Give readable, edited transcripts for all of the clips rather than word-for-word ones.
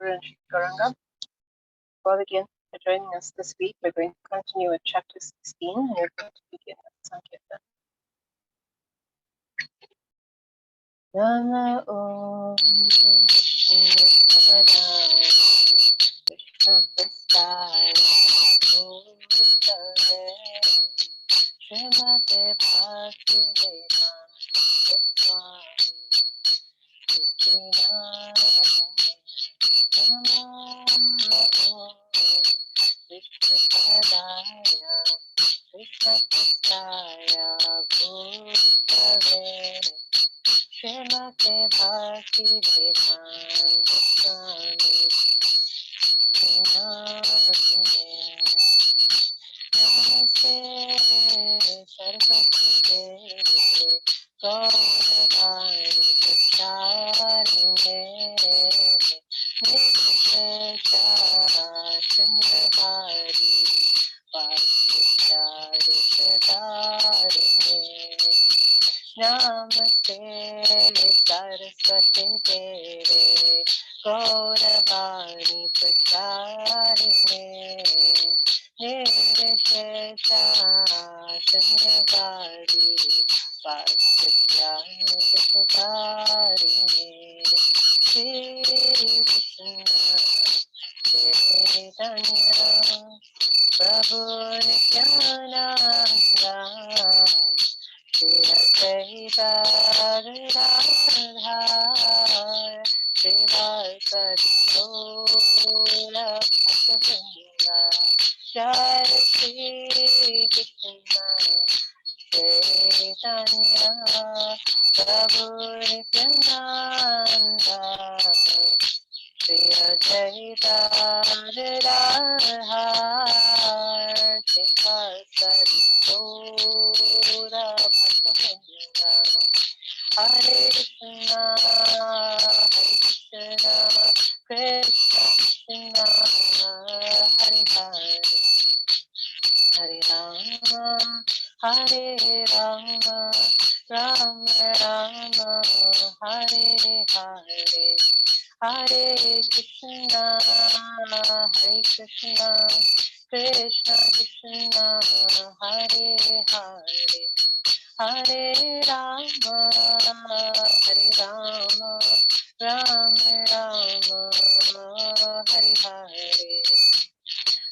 Guru and Shri Gauranga. Well, again, for joining us this week, we're going to continue with chapter 16, and we're going to begin with Sankirtan. Nama Om Vishnu Padaya Krishna Prasthaya Bhutale Srimate Bhakti Vedanta Swami Vishnu Padaya Krishna Prasthaya Bhutale Srimate Bhakti Vedanta Swami Namaste Saraswati Devi Gaura Premi Devi Dasi Namaste Saraswati Devi Gauravani Pracharine Nirvishesha Shunyavadi Vasatyamritakarine Shri Krishna Chaitanya Prabhu Nityananda Shri Advaita Gadadhar Srivasadi Gaura Bhakta Jai Shri Krishna Chaitanya Prabhu Nityananda Shri Advaita Gadadhar Srivasadi Gaura Bhakta Hare Krishna, Krishna Krishna, Hare Hare, Hare Rama, Hare Rama, Rama Rama, Hare Hare, Hare Krishna, Hare Krishna, Krishna Krishna, Hare Hare. Hare Rama, Hare Rama, Rama Rama, Hare Hare,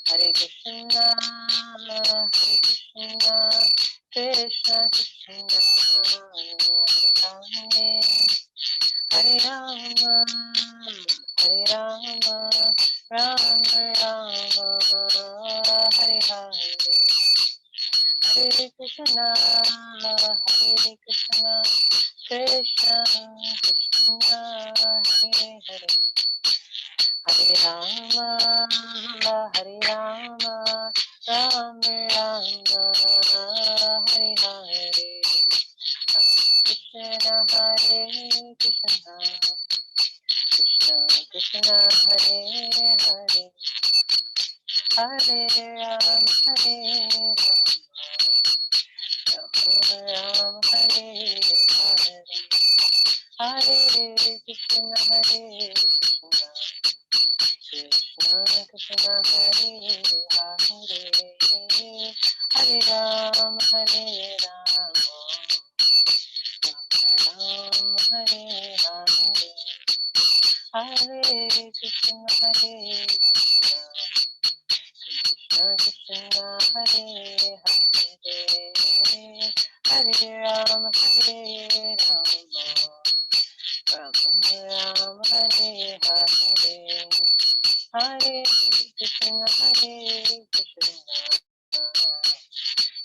Hare Krishna, Krishna Krishna, Hare Rama, Hare Rama, Rama Rama, Hare Hare. Hare Krishna, Krishna Krishna, Hare Hare, Hare Rama, Hare Rama, Rama Rama, Hare Hare, Krishna Hare Krishna, Krishna Krishna Hare Hare, Hare Rama, Hare Ram Hare Hare, Hare Krishna, Hare Krishna, Krishna Krishna Hare Hare, Hare Ram, Hare Ram, Ram Hare Hare, Hare Krishna, Hare Krishna, Krishna Krishna Hare Hare, Hare Ram, Hare Ram, Ram Ram, Hare Hare, Hare Krishna, Hare Krishna,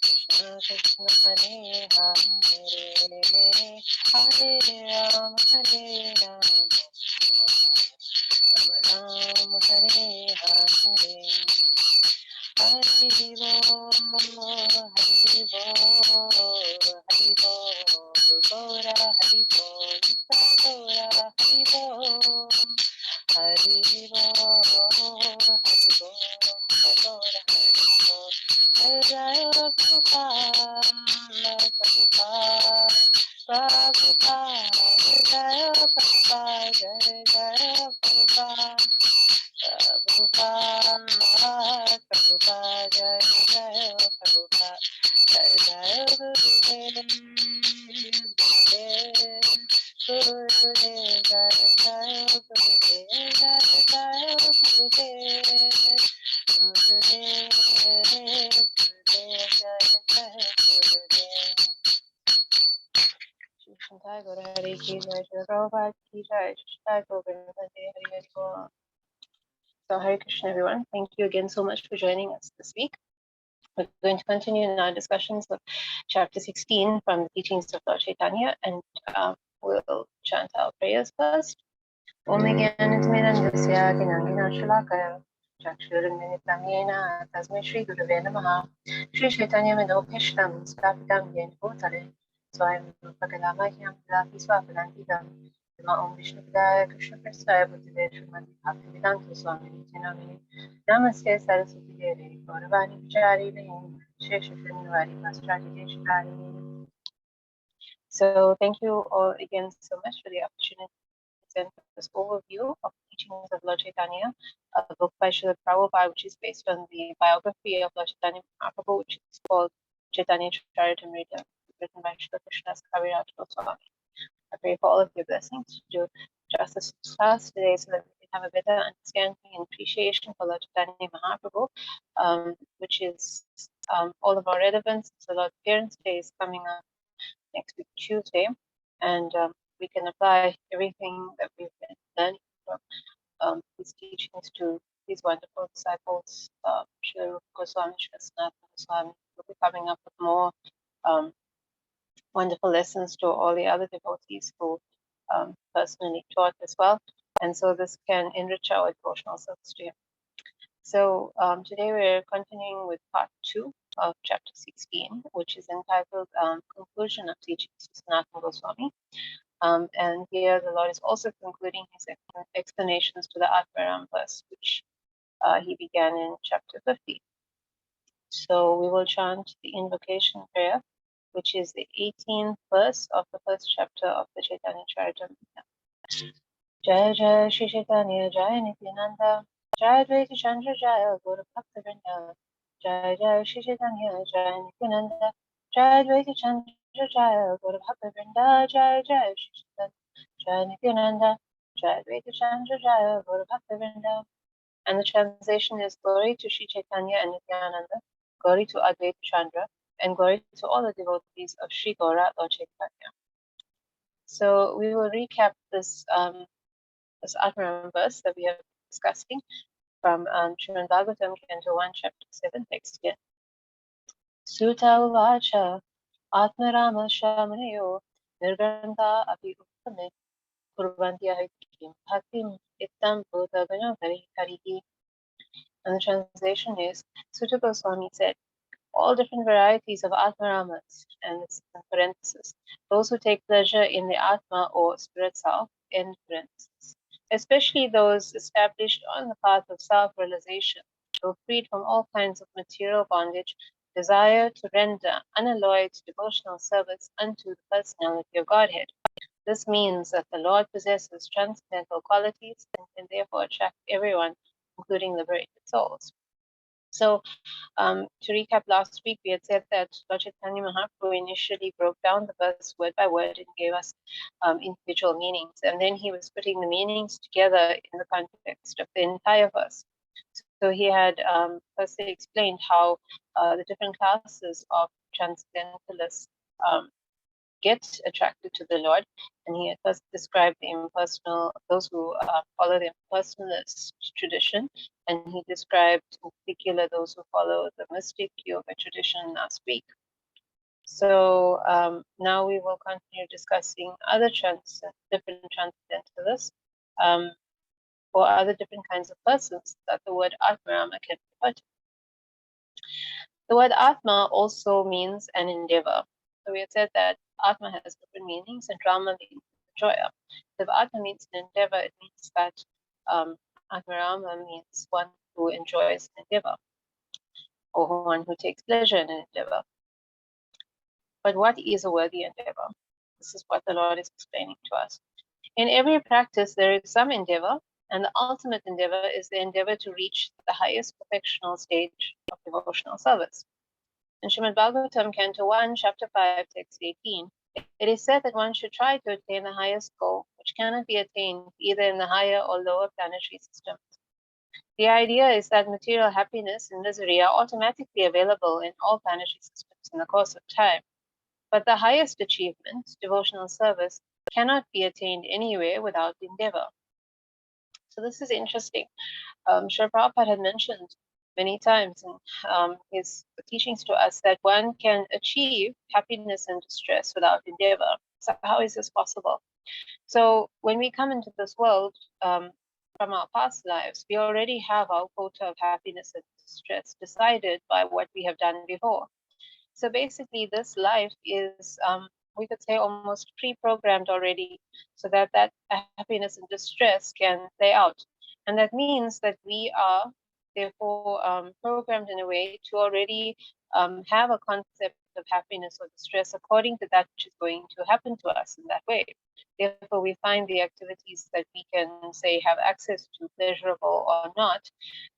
Krishna Krishna Hare Hare, Hare Ram, Hare Ram, Ram Ram, Hare Hare. Hari Bo, Hari Bo, Hari Bo, Gaura Hari Bo, Gaura Hari Bo, Hari Bo, Hari Bo, Gaura Hari Bo, Jaya Prabhupada, Prabhupada, Prabhupada, Jaya Prabhupada, Jaya Jaya Prabhupada, Prabhupada, Prabhupada, Jaya Jaya Prabhupada, Jaya Jaya Gurudev, Gurudev, Gurudev, Jaya Jaya Gurudev, Jaya Jaya Gurudev, Gurudev, Gurudev, Jaya Jaya Gurudev. Shri Gaura Hari Ki Jai, Shri Prabhupada Ki Jai, Shri Govinda Hari Hari Bol. So Hare Krishna everyone, thank you again so much for joining us this week. We're going to continue in our discussions of chapter 16 from the teachings of Lord Chaitanya, and we'll chant our prayers first. Om Jnanatimirandasya Gnanina Shalakaya Chakshurunmilitam Yena Tasmai Shri Gurave Namaha. Shri Chaitanya Manobhishtam Sthapitam Yen Bhutale Swayam Rupakalamahyam Lati Swapadantikam Om Vishnu Padaya Krishna Prasthaya Bhutale Srimati Bhaktivedanta Swami Nityanamini Namaste Saraswati Devi Gauravani Vichari Vayam Shesha Srinivadi Vastrati Deshikari. So thank you all again so much for the opportunity to present this overview of the teachings of Lord Chaitanya, a book by Srila Prabhupada, which is based on the biography of Lord Chaitanya Mahaprabhu, which is called Chaitanya Charitamrita, written by Srila Krishnadas Kaviraj Goswami. I pray for all of your blessings to do justice to class today so that we can have a better understanding and appreciation for Lord Chaitanya Mahaprabhu, which is all of our relevance. So Lord Parents' Day is coming up next week Tuesday, and we can apply everything that we've been learning from these teachings to these wonderful disciples, Srila Rupa Goswami, Srila Sanatana Goswami. We'll be coming up with more wonderful lessons to all the other devotees who personally taught as well. And so this can enrich our devotional service to him. So today we're continuing with part 2 of chapter 16, which is entitled Conclusion of Teachings of Sanatana Goswami. And here the Lord is also concluding his explanations to the Atmaram verse, which he began in chapter 50. So we will chant the invocation prayer, which is the 18th verse of the first chapter of the Chaitanya Charitamrita. Jai Jai Shri Chaitanya Jai Nityananda Jai Advaita Chandra Jai Guru Bhakta Vrinda Jai Jai Shri Chaitanya Jai Nityananda Jai Advaita Chandra Jai Guru Bhakta Vrinda Jai Jai Shri Chaitanya Jai Nityananda Jai Advaita Chandra Jai Guru Bhakta Vrinda. And the translation is Glory to Shri Chaitanya and Nityananda, Glory to Advaita Chandra, and glory to all the devotees of Shri Gaura Lord Chaitanya. So we will recap this this Atmaram verse that we are discussing from Srimad Bhagavatam, Canto 1, Chapter 7, text here. Suta uvacha Atmarama Shamanayo Nirgranta Api Uttame Kurvantya Kim Bhaktim Ittam Bhutagana Harihi. And the translation is, Suta Goswami said, all different varieties of Atmaramas, and it's in parenthesis, those who take pleasure in the Atma or spirit self, in parenthesis, especially those established on the path of self-realization, though freed from all kinds of material bondage, desire to render unalloyed devotional service unto the personality of Godhead. This means that the Lord possesses transcendental qualities and can therefore attract everyone, including liberated souls. So, to recap, last week we had said that Lord Chaitanya Mahaprabhu initially broke down the verse word by word and gave us individual meanings, and then he was putting the meanings together in the context of the entire verse. So he had firstly explained how the different classes of transcendentalists get attracted to the Lord, and he had first described the impersonal, those who follow the impersonalist tradition, and he described in particular those who follow the mystic yoga tradition last week. So now we will continue discussing other different transcendentalists, or other different kinds of persons that the word Atmarama can refer to. The word Atma also means an endeavor. So we had said that Atma has different meanings, and Rama means enjoyer. If Atma means an endeavor, it means that Atmarama means one who enjoys an endeavor, or one who takes pleasure in an endeavor. But what is a worthy endeavor? This is what the Lord is explaining to us. In every practice, there is some endeavor, and the ultimate endeavor is the endeavor to reach the highest perfectional stage of devotional service. In Srimad Bhagavatam, Canto 1, Chapter 5, Text 18, it is said that one should try to attain the highest goal, which cannot be attained either in the higher or lower planetary systems. The idea is that material happiness and misery are automatically available in all planetary systems in the course of time. But the highest achievement, devotional service, cannot be attained anywhere without endeavor. So this is interesting. Srila Prabhupada had mentioned many times in his teachings to us that one can achieve happiness and distress without endeavor. So how is this possible? So when we come into this world from our past lives, we already have our quota of happiness and distress decided by what we have done before. So basically, this life is, we could say, almost pre-programmed already, so that that happiness and distress can play out. And that means that we are therefore programmed in a way to already have a concept of happiness or distress according to that which is going to happen to us in that way. Therefore, we find the activities that we can say have access to, pleasurable or not,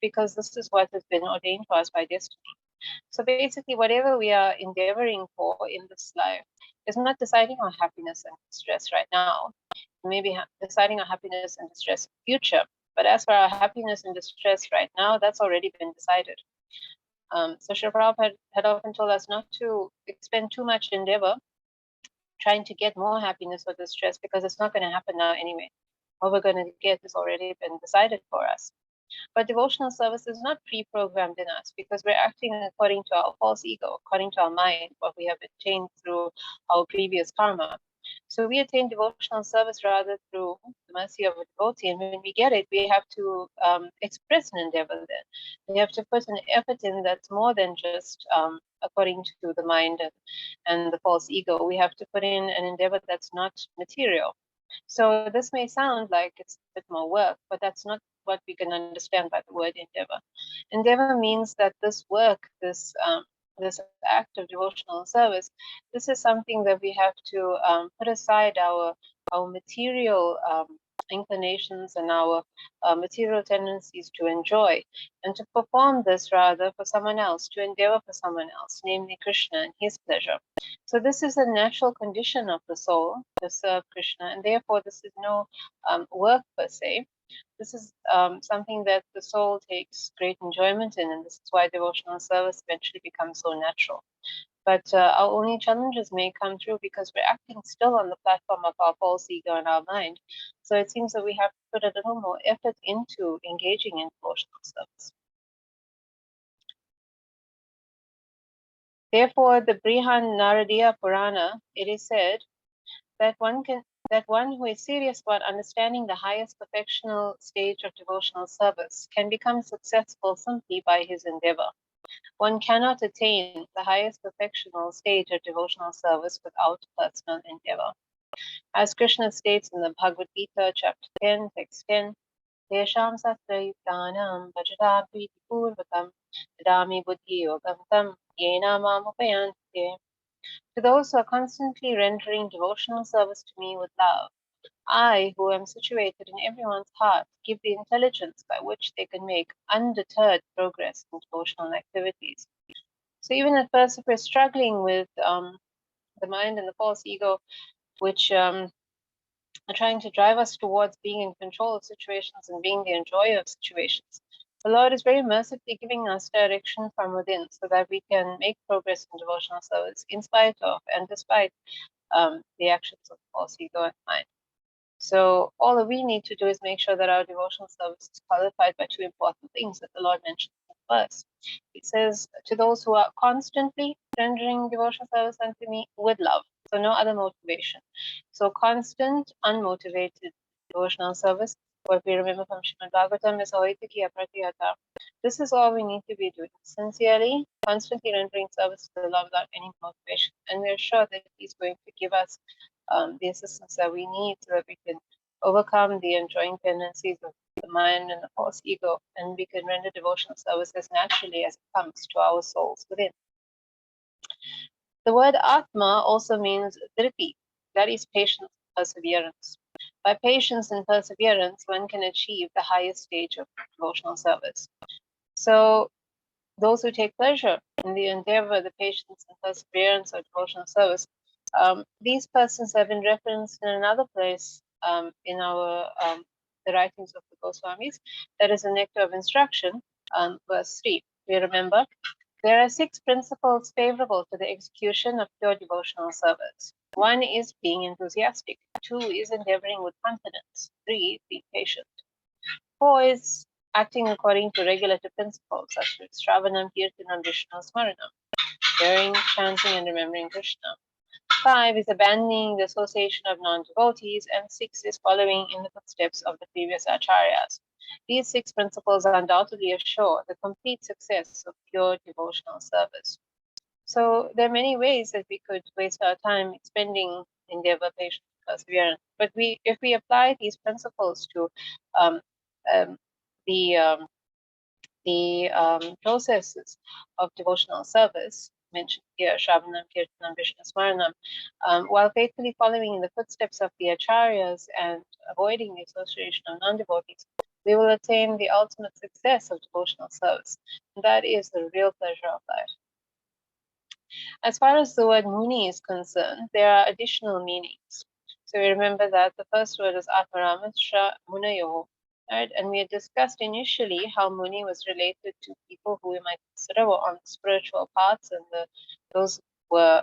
because this is what has been ordained for us by destiny. So basically, whatever we are endeavoring for in this life is not deciding on happiness and distress right now. Maybe deciding on happiness and distress in the future. But as for our happiness and distress right now, that's already been decided. So Srila Prabhupada had often told us not to expend too much endeavor trying to get more happiness or distress, because it's not going to happen now anyway. What we're going to get has already been decided for us. But devotional service is not pre-programmed in us, because we're acting according to our false ego, according to our mind, what we have attained through our previous karma. So we attain devotional service rather through the mercy of a devotee, and when we get it, we have to express an endeavor then. We have to put an effort in that's more than just according to the mind and the false ego. We have to put in an endeavor that's not material. So this may sound like it's a bit more work, but that's not what we can understand by the word endeavor. Endeavor means that this work, this act of devotional service, this is something that we have to put aside our material inclinations and our material tendencies to enjoy, and to perform this rather for someone else, to endeavor for someone else, namely Krishna and his pleasure. So this is a natural condition of the soul to serve Krishna, and therefore this is no work per se. This is something that the soul takes great enjoyment in, and this is why devotional service eventually becomes so natural. But our only challenges may come through because we're acting still on the platform of our false ego and our mind. So it seems that we have to put a little more effort into engaging in devotional service. Therefore, the Brihan Naradiya Purana, it is said that one who is serious about understanding the highest perfectional stage of devotional service can become successful simply by his endeavor. One cannot attain the highest perfectional stage of devotional service without personal endeavor. As Krishna states in the Bhagavad Gita, chapter 10, text 10, Tesham sastrayuktanam bhajata purvakam dadami buddhi yogam tam yena mam upayante. To those who are constantly rendering devotional service to me with love, I, who am situated in everyone's heart, give the intelligence by which they can make undeterred progress in devotional activities. So even at first, if we're struggling with the mind and the false ego, which are trying to drive us towards being in control of situations and being the enjoyer of situations, the Lord is very mercifully giving us direction from within so that we can make progress in devotional service in spite of and despite the actions of the false ego and mind. So all that we need to do is make sure that our devotional service is qualified by two important things that the Lord mentioned in the verse. It says, to those who are constantly rendering devotional service unto me with love. So no other motivation. So constant, unmotivated devotional service. What we remember from Srimad Bhagavatam is Aitiki Apratihata. This is all we need to be doing. Sincerely, constantly rendering service to the Lord without any motivation. And we're sure that He's going to give us the assistance that we need so that we can overcome the enjoying tendencies of the mind and the false ego, and we can render devotional service as naturally as it comes to our souls within. The word Atma also means Driti, That is patience and perseverance. By patience and perseverance, one can achieve the highest stage of devotional service. So those who take pleasure in the endeavor, the patience and perseverance of devotional service, these persons have been referenced in another place in our the writings of the Goswamis. That is the Nectar of Instruction, verse 3. We remember there are 6 principles favorable to the execution of pure devotional service. 1 is being enthusiastic. 2 is endeavoring with confidence. 3, being patient. 4 is acting according to regulative principles such as Shravanam, Kirtanam, Vishnu, Smaranam, hearing, chanting, and remembering Krishna. 5 is abandoning the association of non-devotees, and 6 is following in the footsteps of the previous acharyas. These 6 principles undoubtedly assure the complete success of pure devotional service. So there are many ways that we could waste our time expending endeavor, patience, perseverance. But if we apply these principles to um, um, the processes of devotional service mentioned here, Shravanam, Kirtanam, Vishnu Smaranam, while faithfully following in the footsteps of the acharyas and avoiding the association of non-devotees, we will attain the ultimate success of devotional service. And that is the real pleasure of life. As far as the word Muni is concerned, there are additional meanings. So we remember that the first word is Atmaramisha Munayo, right? And we had discussed initially how Muni was related to people who we might consider were on spiritual paths, and those were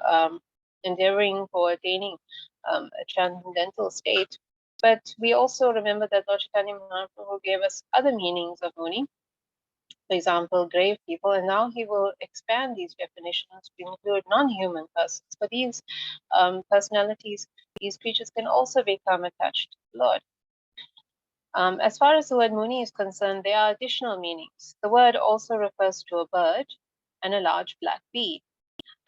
endeavoring for attaining a transcendental state. But we also remember that Lord Chaitanya Mahaprabhu gave us other meanings of Muni, for example, grave people, and now he will expand these definitions to include non-human persons. For these personalities, these creatures can also become attached to the Lord. As far as the word Muni is concerned, there are additional meanings. The word also refers to a bird and a large black bee.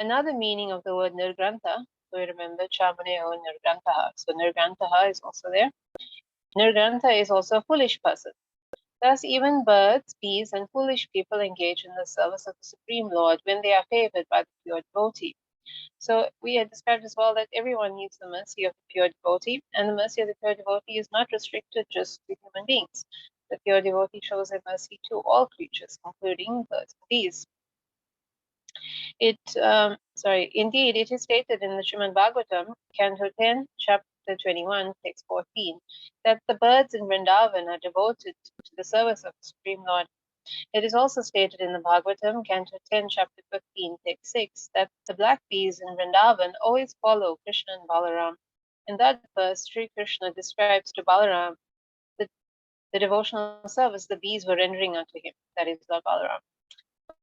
Another meaning of the word Nirgrantha, we remember Chamuneo Nirgrantaha. So Nirgrantaha is also there. Nirgrantha is also a foolish person. Thus, even birds, bees, and foolish people engage in the service of the Supreme Lord when they are favored by the pure devotee. So we had described as well that everyone needs the mercy of the pure devotee, and the mercy of the pure devotee is not restricted just to human beings. The pure devotee shows their mercy to all creatures, including birds and bees. Indeed, it is stated in the Srimad Bhagavatam, Canto 10, Chapter 21, Text 14, that the birds in Vrindavan are devoted to the service of the Supreme Lord. It is also stated in the Bhagavatam, Canto 10, Chapter 15, Text 6, that the black bees in Vrindavan always follow Krishna and Balaram. In that verse, Sri Krishna describes to Balaram the devotional service the bees were rendering unto him, that is Lord Balaram.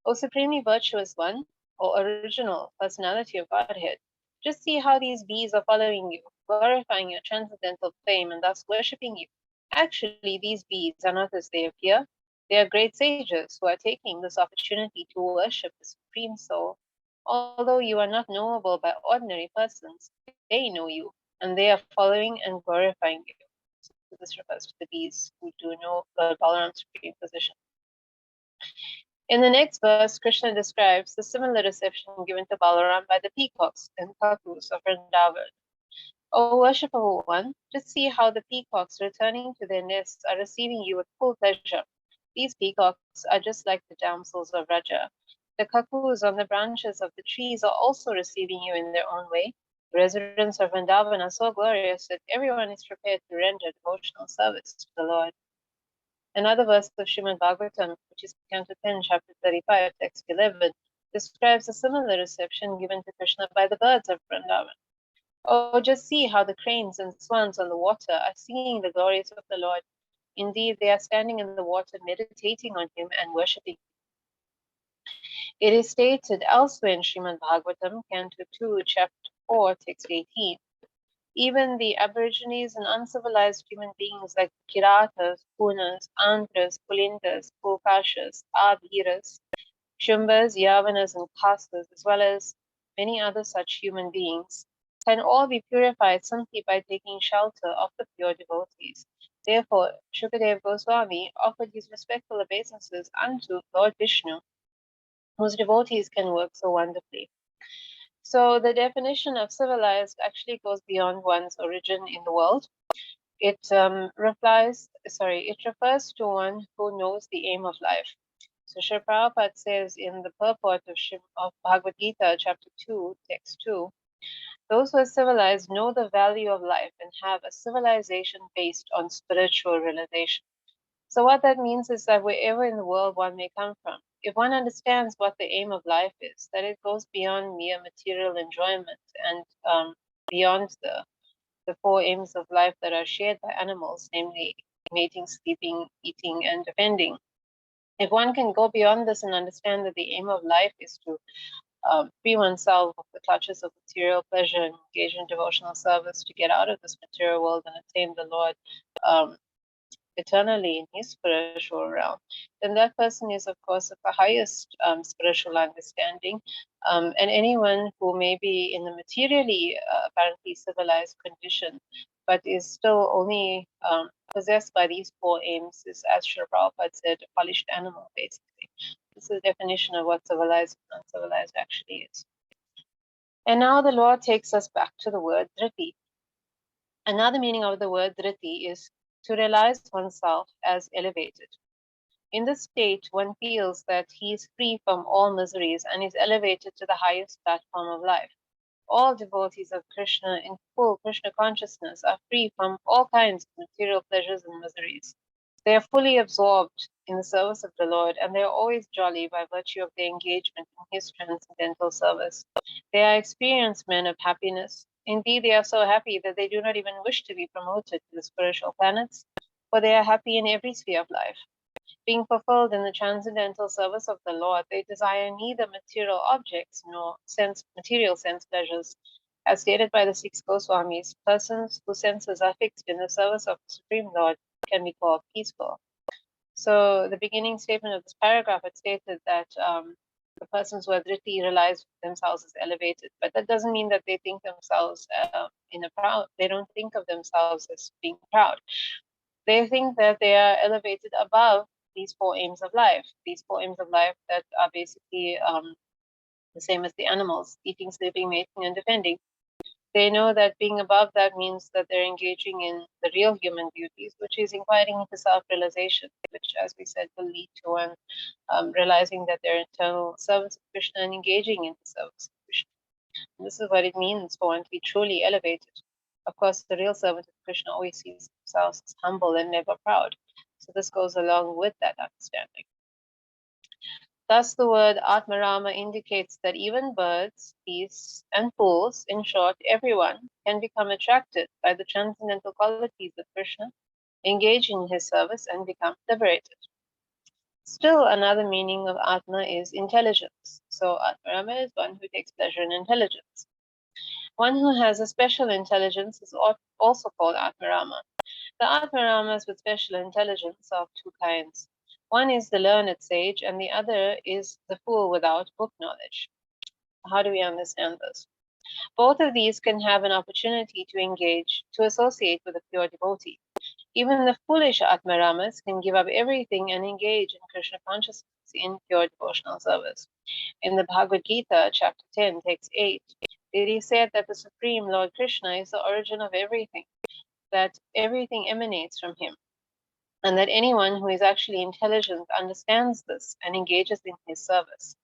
O supremely virtuous one, O original personality of Godhead, just see how these bees are following you, glorifying your transcendental fame and thus worshipping you. Actually, these bees are not as they appear. They are great sages who are taking this opportunity to worship the Supreme Soul. Although you are not knowable by ordinary persons, they know you, and they are following and glorifying you. So this refers to the bees who do know Lord Balaram's supreme position. In the next verse, Krishna describes the similar reception given to Balaram by the peacocks and cuckoos of Vrindavan. O worshipful one, just see how the peacocks returning to their nests are receiving you with full pleasure. These peacocks are just like the damsels of Raja. The cuckoos on the branches of the trees are also receiving you in their own way. The residents of Vrindavan are so glorious that everyone is prepared to render devotional service to the Lord. Another verse of Srimad Bhagavatam, which is Canto 10, Chapter 35, Text 11, describes a similar reception given to Krishna by the birds of Vrindavan. Oh, just see how the cranes and swans on the water are singing the glories of the Lord. Indeed, they are standing in the water, meditating on Him and worshipping. It is stated elsewhere in Srimad Bhagavatam, Canto 2, Chapter 4, Text 18. Even the aborigines and uncivilized human beings like Kiratas, Punas, Andhras, Pulindas, Pukashas, Abhiras, Shumbas, Yavanas, and Kastas, as well as many other such human beings, can all be purified simply by taking shelter of the pure devotees. Therefore, Shukadeva Goswami offered his respectful obeisances unto Lord Vishnu, whose devotees can work so wonderfully. So the definition of civilized actually goes beyond one's origin in the world. It refers to one who knows the aim of life. So Srila Prabhupada says in the purport of Bhagavad Gita, chapter 2, text 2, those who are civilized know the value of life and have a civilization based on spiritual realization. So what that means is that wherever in the world one may come from, if one understands what the aim of life is, that it goes beyond mere material enjoyment and beyond the four aims of life that are shared by animals, namely mating, sleeping, eating, and defending. If one can go beyond this and understand that the aim of life is to free oneself of the clutches of material pleasure and engage in devotional service to get out of this material world and attain the Lord um, eternally in his spiritual realm, then that person is, of course, of the highest spiritual understanding. And anyone who may be in the materially apparently civilized condition, but is still only possessed by these four aims, is, as Srila Prabhupada said, a polished animal, basically. This is the definition of what civilized and uncivilized actually is. And now the Lord takes us back to the word dhriti. Another meaning of the word dhriti is to realize oneself as elevated. In this state, one feels that he is free from all miseries and is elevated to the highest platform of life. All devotees of Krishna in full Krishna consciousness are free from all kinds of material pleasures and miseries. They are fully absorbed in the service of the Lord, and they are always jolly by virtue of their engagement in his transcendental service. They are experienced men of happiness. Indeed, they are so happy that they do not even wish to be promoted to the spiritual planets, for they are happy in every sphere of life. Being fulfilled in the transcendental service of the Lord, they desire neither material objects nor material sense pleasures. As stated by the six Goswamis, persons whose senses are fixed in the service of the Supreme Lord can be called peaceful. So the beginning statement of this paragraph had stated that the persons who are dhriti realize themselves as elevated, but that doesn't mean that they think themselves they don't think of themselves as being proud. They think that they are elevated above these four aims of life, that are basically the same as the animals: eating, sleeping, mating, and defending. They know that being above that means that they're engaging in the real human duties, which is inquiring into self-realization, which, as we said, will lead to one realizing that they're eternal servants of Krishna and engaging in the service of Krishna. And this is what it means for one to be truly elevated. Of course, the real servant of Krishna always sees themselves as humble and never proud. So this goes along with that understanding. Thus, the word Atmarama indicates that even birds, beasts, and fools, in short, everyone, can become attracted by the transcendental qualities of Krishna, engage in his service, and become liberated. Still, another meaning of Atma is intelligence. So, Atmarama is one who takes pleasure in intelligence. One who has a special intelligence is also called Atmarama. The Atmaramas with special intelligence are of two kinds. One is the learned sage, and the other is the fool without book knowledge. How do we understand this? Both of these can have an opportunity to associate with a pure devotee. Even the foolish Atmaramas can give up everything and engage in Krishna consciousness in pure devotional service. In the Bhagavad Gita, chapter 10, text 8, it is said that the Supreme Lord Krishna is the origin of everything, that everything emanates from him, and that anyone who is actually intelligent understands this and engages in his service.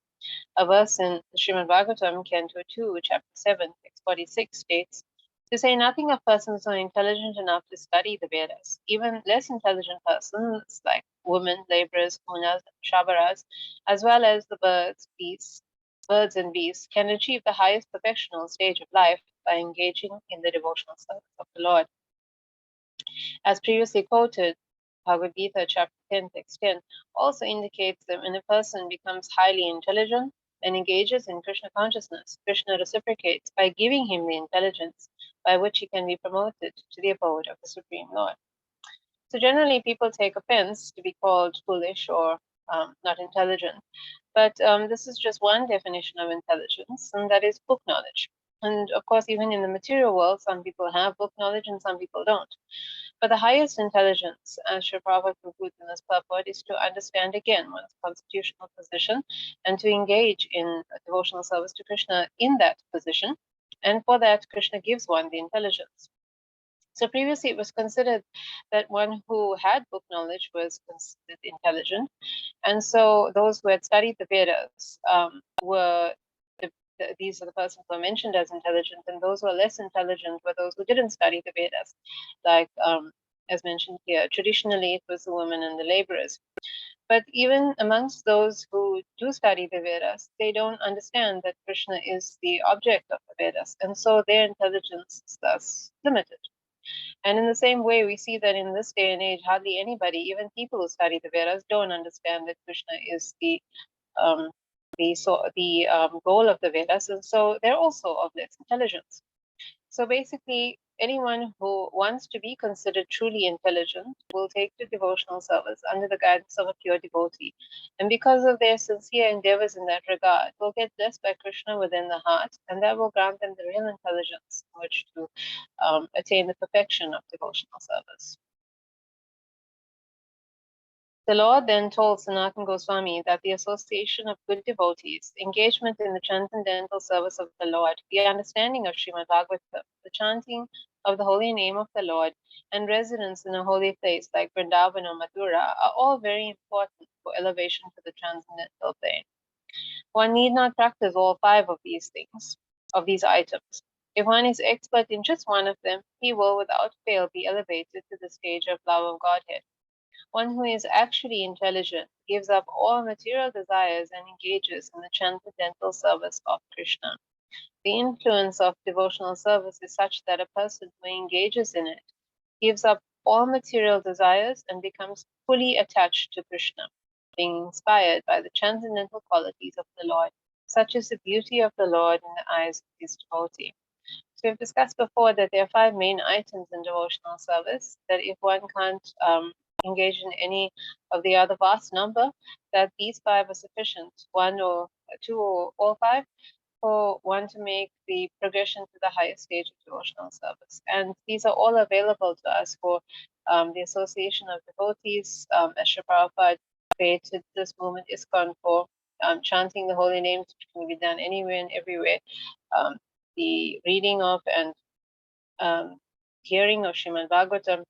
A verse in the Srimad Bhagavatam, Canto 2, chapter 7, text 46 states, to say nothing of persons who are intelligent enough to study the Vedas, even less intelligent persons like women, laborers, kunas, shabaras, as well as the birds and beasts, can achieve the highest perfectional stage of life by engaging in the devotional service of the Lord. As previously quoted, Bhagavad Gita chapter 10, text 10 also indicates that when a person becomes highly intelligent and engages in Krishna consciousness, Krishna reciprocates by giving him the intelligence by which he can be promoted to the abode of the Supreme Lord. So generally people take offense to be called foolish or not intelligent, but this is just one definition of intelligence, and that is book knowledge. And of course, even in the material world, some people have book knowledge and some people don't. But the highest intelligence, as Sri Prabhupada concludes in this purport, is to understand again one's constitutional position and to engage in devotional service to Krishna in that position. And for that, Krishna gives one the intelligence. So previously it was considered that one who had book knowledge was considered intelligent. And so those who had studied the Vedas were, these are the persons who are mentioned as intelligent, and those who are less intelligent were those who didn't study the Vedas. Like, as mentioned here, traditionally it was the women and the laborers. But even amongst those who do study the Vedas, they don't understand that Krishna is the object of the Vedas, and so their intelligence is thus limited. And in the same way, we see that in this day and age, hardly anybody, even people who study the Vedas, don't understand that Krishna is the goal of the Vedas, and so they're also of less intelligence. So basically, anyone who wants to be considered truly intelligent will take to devotional service under the guidance of a pure devotee. And because of their sincere endeavors in that regard, will get blessed by Krishna within the heart, and that will grant them the real intelligence in which to attain the perfection of devotional service. The Lord then told Sanatana Goswami that the association of good devotees, engagement in the transcendental service of the Lord, the understanding of Srimad Bhagavatam, the chanting of the holy name of the Lord, and residence in a holy place like Vrindavan or Mathura are all very important for elevation to the transcendental plane. One need not practice all 5 of these things, of these items. If one is expert in just one of them, he will without fail be elevated to the stage of love of Godhead. One who is actually intelligent gives up all material desires and engages in the transcendental service of Krishna. The influence of devotional service is such that a person who engages in it gives up all material desires and becomes fully attached to Krishna, being inspired by the transcendental qualities of the Lord. Such is the beauty of the Lord in the eyes of his devotee. So we've discussed before that there are 5 main items in devotional service, that if one can't engage in any of the other vast number, that these 5 are sufficient, 1 or 2 or all 5, for one to make the progression to the highest stage of devotional service. And these are all available to us for the association of devotees, as Sri Prabhupada created this movement ISKCON for chanting the holy names, which can be done anywhere and everywhere. The reading of and hearing of Srimad Bhagavatam,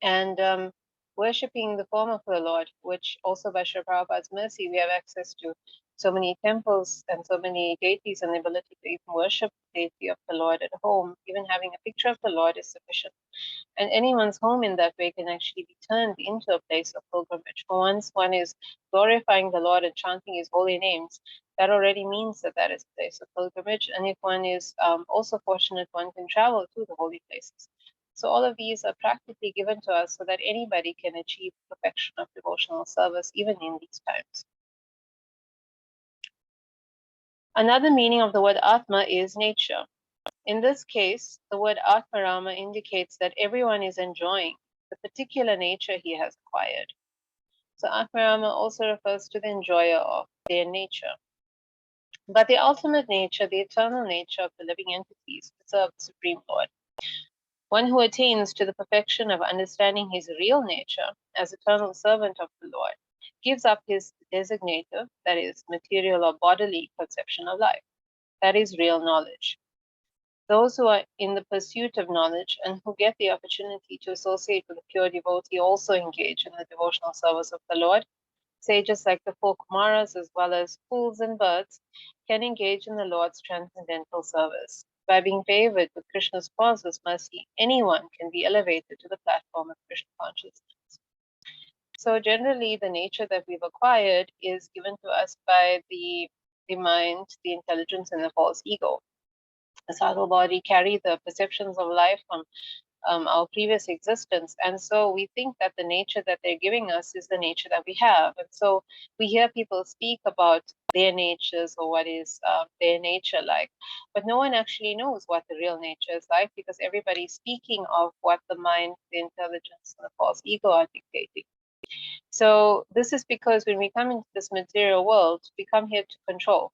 and worshipping the form of the Lord, which also by Sri Prabhupada's mercy we have access to so many temples and so many deities, and the ability to even worship the deity of the Lord at home. Even having a picture of the Lord is sufficient. And anyone's home in that way can actually be turned into a place of pilgrimage. For once one is glorifying the Lord and chanting his holy names, that already means that that is a place of pilgrimage. And if one is also fortunate, one can travel to the holy places. So all of these are practically given to us so that anybody can achieve perfection of devotional service, even in these times. Another meaning of the word Atma is nature. In this case, the word Atmarama indicates that everyone is enjoying the particular nature he has acquired. So Atmarama also refers to the enjoyer of their nature. But the ultimate nature, the eternal nature of the living entities, to serve the Supreme Lord. One who attains to the perfection of understanding his real nature as eternal servant of the Lord gives up his designative, that is, material or bodily conception of life. That is real knowledge. Those who are in the pursuit of knowledge and who get the opportunity to associate with a pure devotee also engage in the devotional service of the Lord. Sages like the 4 Kumaras, as well as fools and birds, can engage in the Lord's transcendental service. By being favored with Krishna's causeless mercy, anyone can be elevated to the platform of Krishna consciousness. So generally, the nature that we've acquired is given to us by the mind, the intelligence, and the false ego. The subtle body carry the perceptions of life from our previous existence, and so we think that the nature that they're giving us is the nature that we have. And so we hear people speak about their natures or what is their nature like, but no one actually knows what the real nature is like, because everybody's speaking of what the mind, the intelligence, and the false ego are dictating. So this is because when we come into this material world, we come here to control.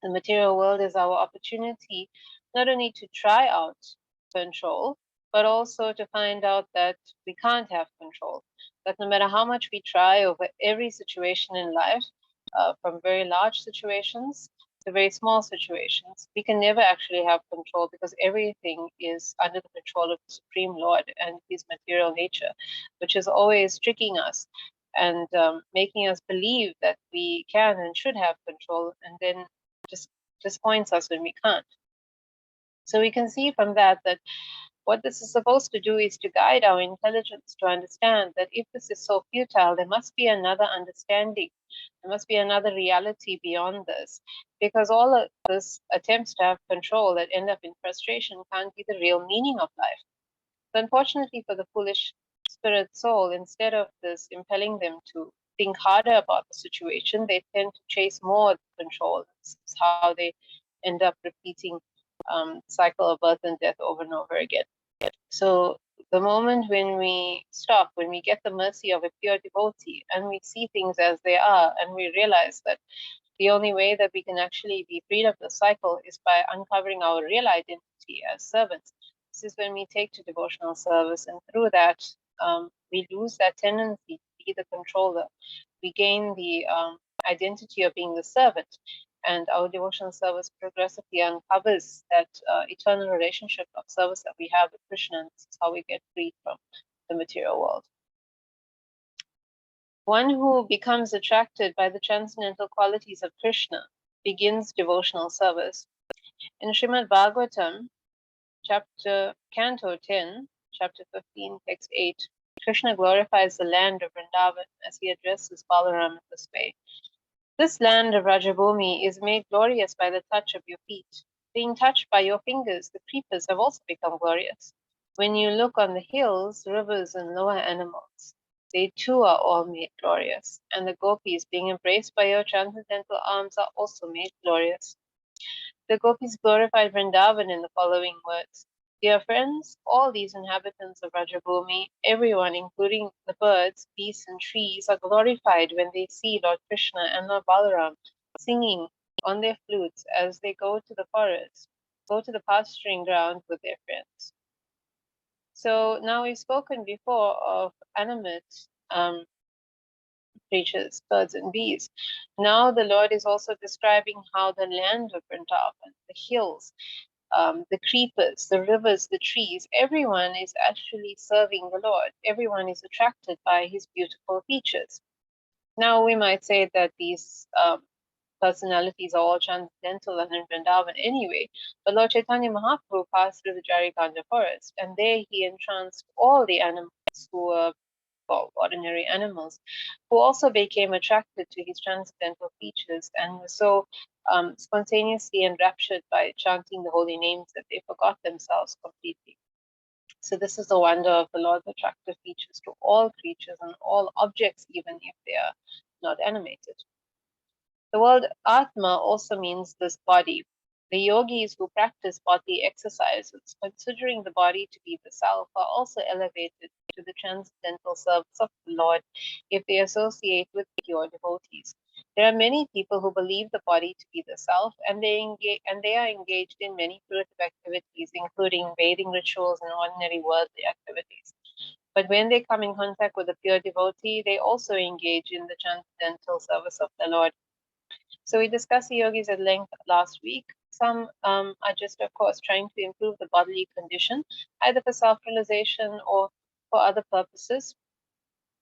The material world is our opportunity not only to try out control, but also to find out that we can't have control, that no matter how much we try over every situation in life, from very large situations to very small situations, we can never actually have control because everything is under the control of the Supreme Lord and his material nature, which is always tricking us and making us believe that we can and should have control, and then just disappoints us when we can't. So we can see from that that what this is supposed to do is to guide our intelligence to understand that if this is so futile, there must be another understanding. There must be another reality beyond this, because all of this attempts to have control that end up in frustration can't be the real meaning of life. So unfortunately for the foolish spirit soul, instead of this impelling them to think harder about the situation, they tend to chase more control. This is how they end up repeating cycle of birth and death over and over again. So the moment when we stop, when we get the mercy of a pure devotee and we see things as they are, and we realize that the only way that we can actually be freed of the cycle is by uncovering our real identity as servants. This is when we take to devotional service, and through that, we lose that tendency to be the controller. We gain the identity of being the servant, and our devotional service progressively uncovers that eternal relationship of service that we have with Krishna, and this is how we get freed from the material world. One who becomes attracted by the transcendental qualities of Krishna begins devotional service. In Srimad Bhagavatam, Canto 10, chapter 15, text 8, Krishna glorifies the land of Vrindavan as he addresses Balaram in this way. This land of Rajabhumi is made glorious by the touch of your feet. Being touched by your fingers, the creepers have also become glorious. When you look on the hills, rivers, and lower animals, they too are all made glorious, and the gopis, being embraced by your transcendental arms, are also made glorious. The gopis glorified Vrindavan in the following words. Dear friends, all these inhabitants of Rajabhumi, everyone, including the birds, beasts, and trees, are glorified when they see Lord Krishna and Lord Balaram singing on their flutes as they go to the forest, go to the pasturing ground with their friends. So now we've spoken before of animate creatures, birds and bees. Now the Lord is also describing how the land of Vrindavan, the hills, the creepers, the rivers, the trees, everyone is actually serving the Lord. Everyone is attracted by his beautiful features. Now we might say that these personalities are all transcendental and in Vrindavan anyway, but Lord Chaitanya Mahaprabhu passed through the Jarikanda forest, and there he entranced all the animals who were ordinary animals, who also became attracted to his transcendental features and were so spontaneously enraptured by chanting the holy names that they forgot themselves completely. So this is the wonder of the Lord's attractive features to all creatures and all objects, even if they are not animated. The word Atma also means this body. The yogis who practice bodily exercises, considering the body to be the self, are also elevated to the transcendental service of the Lord if they associate with pure devotees. There are many people who believe the body to be the self, and they are engaged in many fruitive activities, including bathing rituals and ordinary worldly activities. But when they come in contact with a pure devotee, they also engage in the transcendental service of the Lord. So we discussed the yogis at length last week. Some are just, of course, trying to improve the bodily condition, either for self-realization or for other purposes.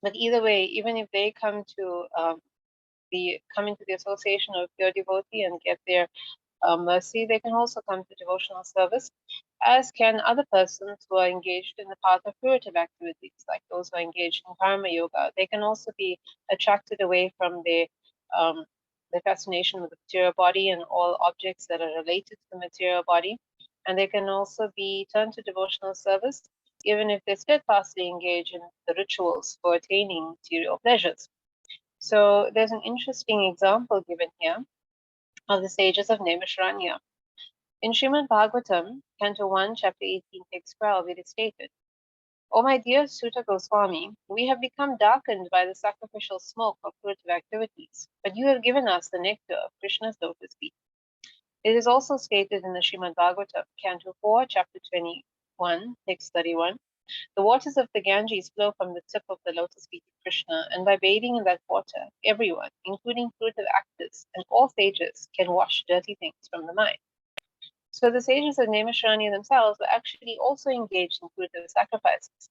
But either way, even if they come to come into the association of pure devotee and get their mercy, they can also come to devotional service, as can other persons who are engaged in the path of fruitive activities, like those who are engaged in karma yoga. They can also be attracted away from their fascination with the material body and all objects that are related to the material body. And they can also be turned to devotional service, even if they steadfastly engage in the rituals for attaining material pleasures. So there's an interesting example given here of the sages of Naimisharanya. In Srimad Bhagavatam, Canto 1, Chapter 18, Text 12, it is stated, O my dear Sutta Goswami, we have become darkened by the sacrificial smoke of fruitive activities, but you have given us the nectar of Krishna's lotus feet. It is also stated in the Srimad Bhagavatam, Canto 4, Chapter 21, 1, text 31. The waters of the Ganges flow from the tip of the lotus feet of Krishna, and by bathing in that water, everyone, including fruitive actors and all sages, can wash dirty things from the mind. So the sages of Naimisharanya themselves were actually also engaged in fruitive sacrifices.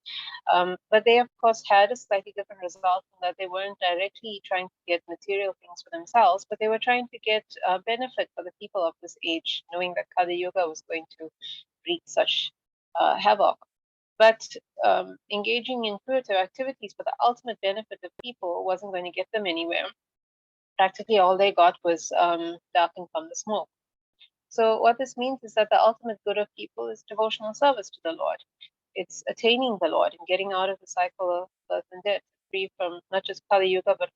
But they, of course, had a slightly different result in that they weren't directly trying to get material things for themselves, but they were trying to get benefit for the people of this age, knowing that Kali Yuga was going to wreak such havoc. But engaging in fruitive activities for the ultimate benefit of people wasn't going to get them anywhere. Practically all they got was darkened from the smoke. So what this means is that the ultimate good of people is devotional service to the Lord. It's attaining the Lord and getting out of the cycle of birth and death, free from not just Kali Yuga, but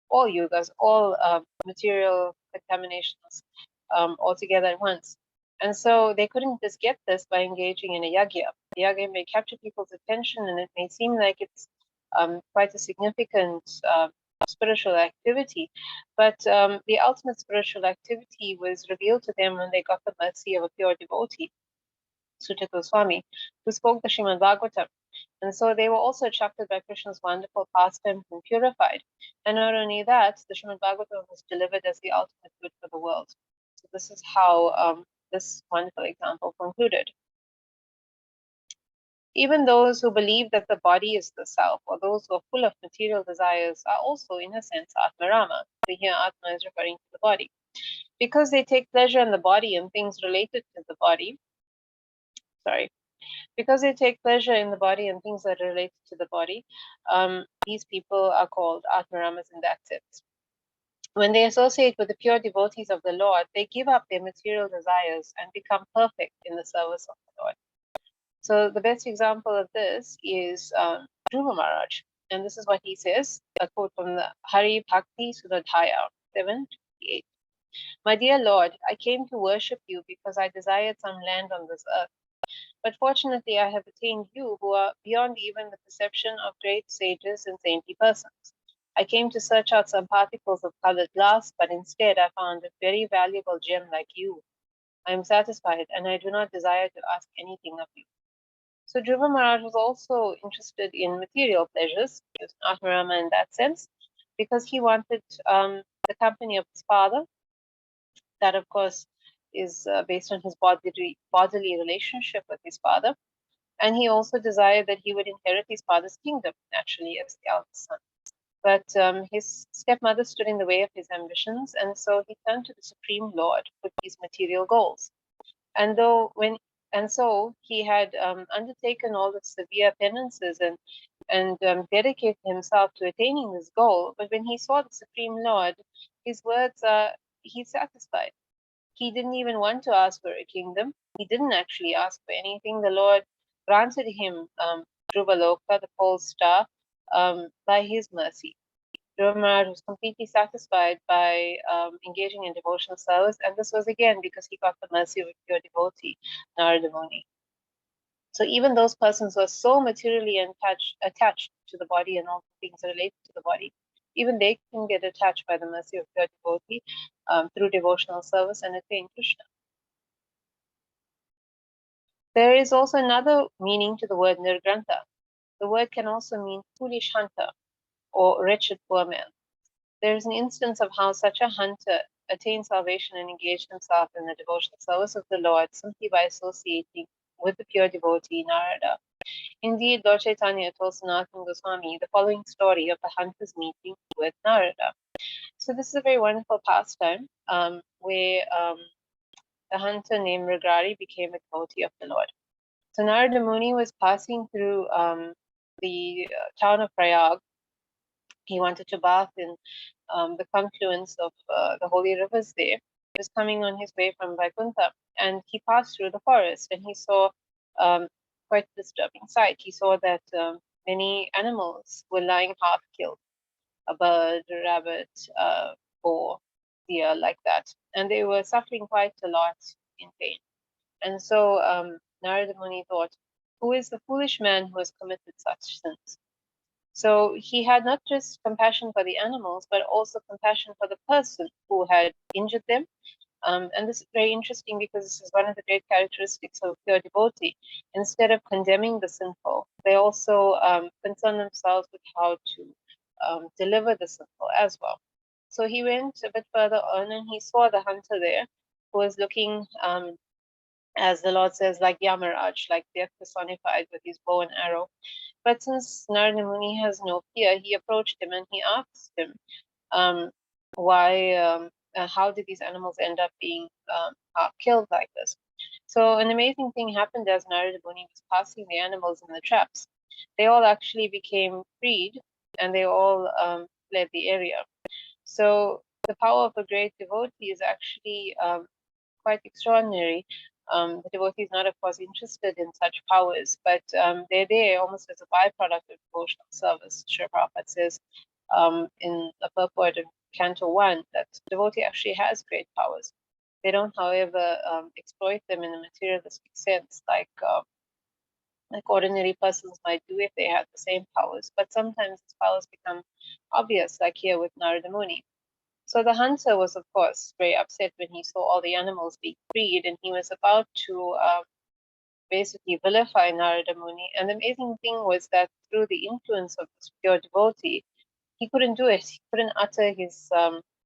all yugas, all material contaminations altogether at once. And so they couldn't just get this by engaging in a yagya. The yagya may capture people's attention, and it may seem like it's quite a significant spiritual activity, but the ultimate spiritual activity was revealed to them when they got the mercy of a pure devotee, Sutta Goswami, who spoke the Srimad Bhagavatam. And so they were also attracted by Krishna's wonderful pastimes and purified. And not only that, the Srimad Bhagavatam was delivered as the ultimate good for the world. So this is how this wonderful example concluded. Even those who believe that the body is the self, or those who are full of material desires, are also, in a sense, Atmarama. So here Atma is referring to the body. Because they take pleasure in the body and things related to the body, because they take pleasure in the body and things that are related to the body, these people are called Atmaramas in that sense. When they associate with the pure devotees of the Lord, they give up their material desires and become perfect in the service of the Lord. So the best example of this is Dhruva Maharaj. And this is what he says, a quote from the Hari Bhakti Sudadhaya 7:8. My dear Lord, I came to worship you because I desired some land on this earth. But fortunately, I have attained you who are beyond even the perception of great sages and saintly persons. I came to search out some particles of colored glass, but instead I found a very valuable gem like you. I am satisfied, and I do not desire to ask anything of you. So Dhruva Maharaj was also interested in material pleasures. He was an Atmarama in that sense, because he wanted the company of his father. That, of course, is based on his bodily relationship with his father. And he also desired that he would inherit his father's kingdom, naturally, as the eldest son. But his stepmother stood in the way of his ambitions, and so he turned to the Supreme Lord with these material goals. And so he had undertaken all the severe penances and dedicated himself to attaining this goal. But when he saw the Supreme Lord, his words are, he's satisfied. He didn't even want to ask for a kingdom. He didn't actually ask for anything. The Lord granted him Dhruvaloka, the pole star, by his mercy. Dhruva Maharaj was completely satisfied by engaging in devotional service, and this was again because he got the mercy of a pure devotee, Narada Muni. So even those persons who are so materially attached to the body and all the things related to the body, even they can get attached by the mercy of pure devotee through devotional service and attain Krishna. There is also another meaning to the word nirgrantha. The word can also mean foolish hunter or wretched poor man. There is an instance of how such a hunter attained salvation and engaged himself in the devotional service of the Lord simply by associating with the pure devotee Narada. Indeed, Lord Chaitanya told Sanatana Goswami the following story of the hunter's meeting with Narada. So this is a very wonderful pastime where a hunter named Mrigali became a devotee of the Lord. So Narada Muni was passing through the town of Prayag. He wanted to bath in the confluence of the holy rivers there. He was coming on his way from Vaikuntha, and he passed through the forest, and he saw quite a disturbing sight. He saw that many animals were lying half killed, a bird, a rabbit, boar, deer, like that, and they were suffering quite a lot in pain. And so Narada Muni thought, who is the foolish man who has committed such sins? So he had not just compassion for the animals, but also compassion for the person who had injured them And this is very interesting because this is one of the great characteristics of pure devotee. Instead of condemning the sinful, they also concern themselves with how to deliver the sinful as well. So he went a bit further on and he saw the hunter there who was looking, as the Lord says, like Yamaraj, like death personified with his bow and arrow. But since Narada Muni has no fear, he approached him and he asked him, um, why, how did these animals end up being killed like this? So an amazing thing happened as Narada Muni was passing the animals in the traps. They all actually became freed and they all fled the area. So the power of a great devotee is actually quite extraordinary. The devotee is not, of course, interested in such powers, but they're there almost as a byproduct of devotional service. Srila Prabhupada says in the purport of Canto 1 that the devotee actually has great powers. They don't, however, exploit them in a materialistic sense like ordinary persons might do if they had the same powers. But sometimes these powers become obvious, like here with Narada Muni. So the hunter was, of course, very upset when he saw all the animals being freed, and he was about to basically vilify Narada Muni. And the amazing thing was that through the influence of this pure devotee, he couldn't do it. He couldn't utter his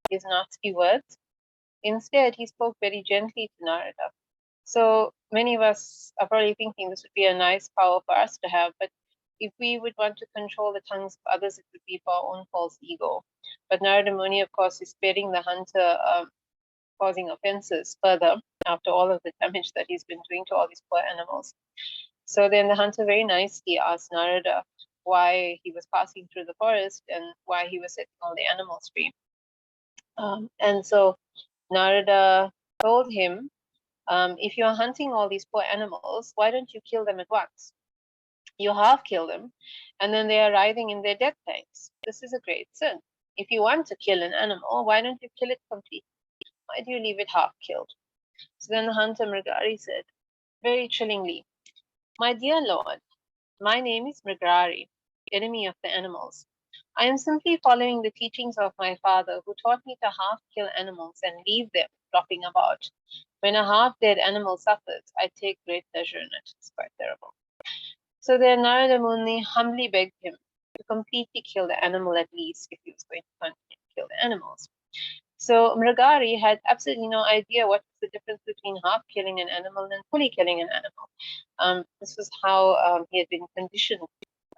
nasty words. Instead, he spoke very gently to Narada. So many of us are probably thinking this would be a nice power for us to have, but if we would want to control the tongues of others, it would be for our own false ego. But Narada Muni, of course, is sparing the hunter causing offenses further after all of the damage that he's been doing to all these poor animals. So then the hunter very nicely asked Narada why he was passing through the forest and why he was setting all the animals free. And so Narada told him, if you're hunting all these poor animals, why don't you kill them at once? You half kill them, and then they are writhing in their death pangs. This is a great sin. If you want to kill an animal, why don't you kill it completely? Why do you leave it half killed? So then the hunter Mrigari said, very chillingly, my dear Lord, my name is Mrigari, enemy of the animals. I am simply following the teachings of my father, who taught me to half kill animals and leave them flopping about. When a half dead animal suffers, I take great pleasure in it. It's quite terrible. So then Narada Muni humbly begged him to completely kill the animal at least if he was going to continue to kill the animals. So Mrigari had absolutely no idea what was the difference between half killing an animal and fully killing an animal. This was how he had been conditioned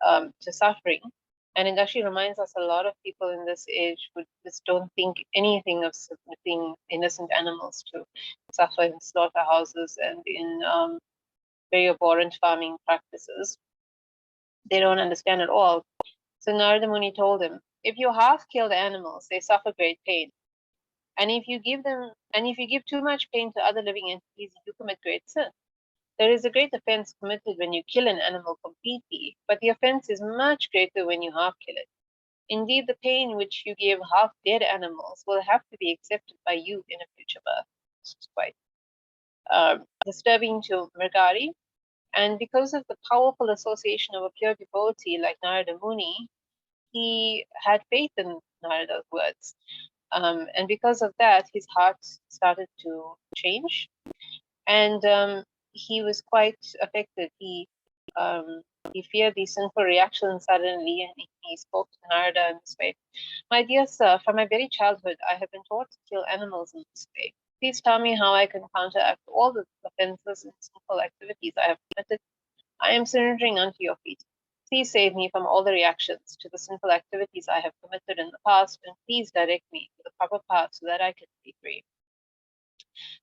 to suffering. And it actually reminds us a lot of people in this age who just don't think anything of submitting innocent animals to suffer in slaughterhouses and in very abhorrent farming practices. They don't understand at all. So Narada Muni told him, if you half kill the animals, they suffer great pain. And if you give too much pain to other living entities, you commit great sin. There is a great offense committed when you kill an animal completely, but the offense is much greater when you half kill it. Indeed, the pain which you give half dead animals will have to be accepted by you in a future birth. This is quite disturbing to Mrigari. And because of the powerful association of a pure devotee like Narada Muni, he had faith in Narada's words. And because of that, his heart started to change. And he was quite affected. He feared these sinful reactions suddenly, and he spoke to Narada in this way. My dear sir, from my very childhood, I have been taught to kill animals in this way. Please tell me how I can counteract all the offenses and sinful activities I have committed. I am surrendering unto your feet. Please save me from all the reactions to the sinful activities I have committed in the past, and please direct me to the proper path so that I can be free.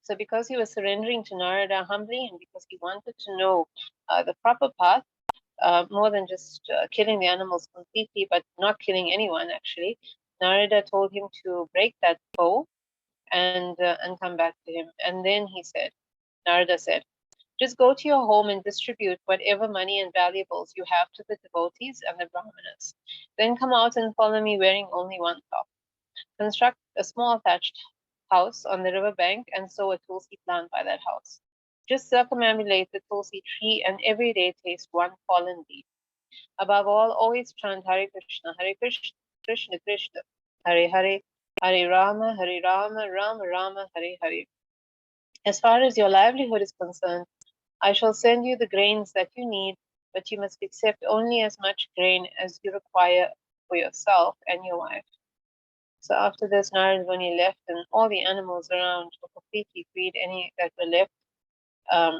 So because he was surrendering to Narada humbly and because he wanted to know the proper path, more than just killing the animals completely, but not killing anyone actually, Narada told him to break that bow and come back to him. And then Narada said, just go to your home and distribute whatever money and valuables you have to the devotees and the brahmanas. Then come out and follow me wearing only one top. Construct a small thatched house on the river bank and sow a tulsi plant by that house. Just circumambulate the tulsi tree and every day taste one fallen leaf. Above all, always chant Hare Krishna, Krishna Krishna, Hare Hare, Hare Rama, Rama Rama, Hare Hare. As far as your livelihood is concerned, I shall send you the grains that you need, but you must accept only as much grain as you require for yourself and your wife. So after this, Narad Muni left, and all the animals around were completely freed. Any that were left,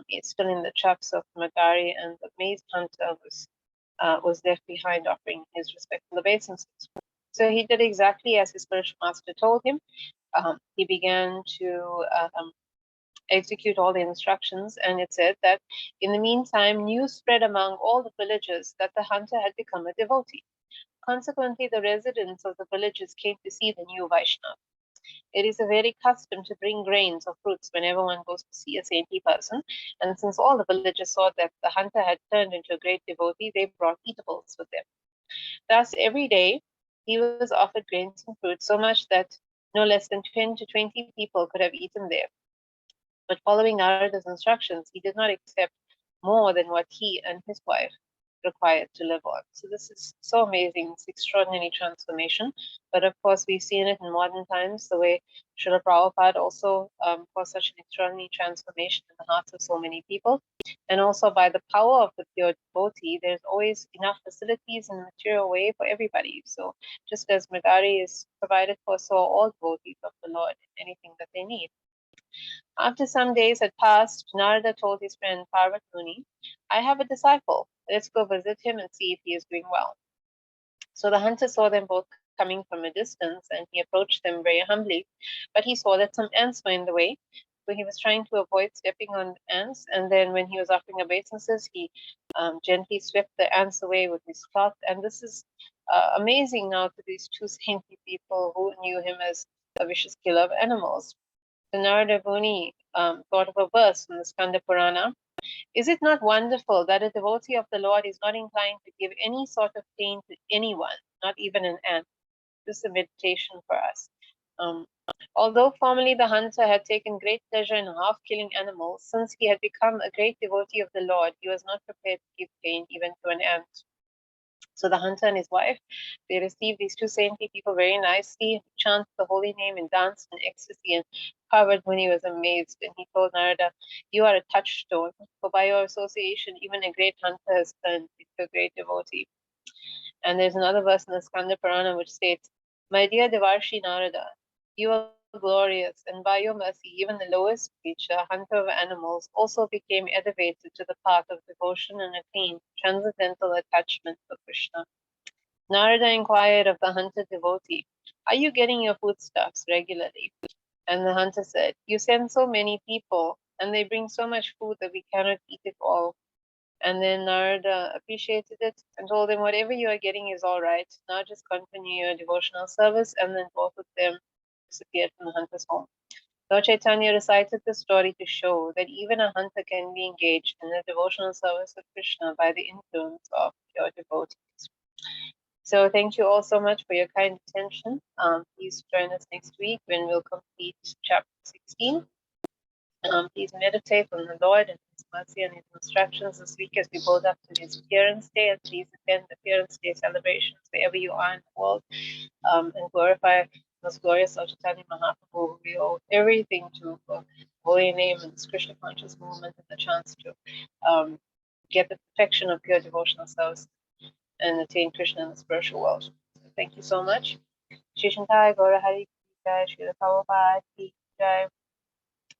it's still in the traps of Magari, and the maize hunter was left behind, offering his respectful obeisances. So he did exactly as his spiritual master told him. He began to execute all the instructions, and it said that in the meantime, news spread among all the villagers that the hunter had become a devotee. Consequently, the residents of the villages came to see the new Vaishnava. It is a very custom to bring grains or fruits whenever one goes to see a saintly person, and since all the villagers saw that the hunter had turned into a great devotee, they brought eatables with them. Thus, every day he was offered grains and fruits, so much that no less than 10 to 20 people could have eaten there. But following Narada's instructions, he did not accept more than what he and his wife required to live on. So this is so amazing, this extraordinary transformation. But of course, we've seen it in modern times, the way Srila Prabhupada also caused such an extraordinary transformation in the hearts of so many people. And also by the power of the pure devotee, there's always enough facilities in the material way for everybody. So just as Madari is provided for, so all devotees of the Lord, anything that they need. After some days had passed, Narada told his friend Parvat Muni, I have a disciple. Let's go visit him and see if he is doing well. So the hunter saw them both coming from a distance, and he approached them very humbly, but he saw that some ants were in the way. So he was trying to avoid stepping on ants, and then when he was offering obeisances, he gently swept the ants away with his cloth. And this is amazing now to these two saintly people who knew him as a vicious killer of animals. So Narada Muni thought of a verse from the Skanda Purana. Is it not wonderful that a devotee of the Lord is not inclined to give any sort of pain to anyone, not even an ant? This is a meditation for us. Um, Although formerly the hunter had taken great pleasure in half killing animals, since he had become a great devotee of the Lord, he was not prepared to give pain even to an ant. So the hunter and his wife, they received these two saintly people very nicely, chanted the holy name and danced in ecstasy. And Parvat Muni was amazed, and he told Narada, you are a touchstone, for by your association, even a great hunter has turned into a great devotee. And there's another verse in the Skanda Purana which states, my dear Devarshi Narada, you are glorious, and by your mercy, even the lowest creature, hunter of animals, also became elevated to the path of devotion and attained transcendental attachment for Krishna. Narada inquired of the hunter devotee, are you getting your foodstuffs regularly? And the hunter said, you send so many people, and they bring so much food that we cannot eat it all. And then Narada appreciated it and told him, whatever you are getting is all right. Now just continue your devotional service. And then both of them disappeared from the hunter's home. Lord Chaitanya recited the story to show that even a hunter can be engaged in the devotional service of Krishna by the influence of pure devotees. So thank you all so much for your kind attention. Please join us next week when we'll complete chapter 16. Please meditate on the Lord and His mercy and His instructions this week as we build up to His Appearance Day, and please attend the Appearance Day celebrations wherever you are in the world, and glorify most glorious Lord Chaitanya Mahaprabhu. We owe everything to the holy name and this Krishna conscious movement, and the chance to get the perfection of pure devotional service and attain Krishna in the spiritual world. So thank you so much. Shri Shantai Gaura Hari Jai, Shri Prabhupada Ki Jai.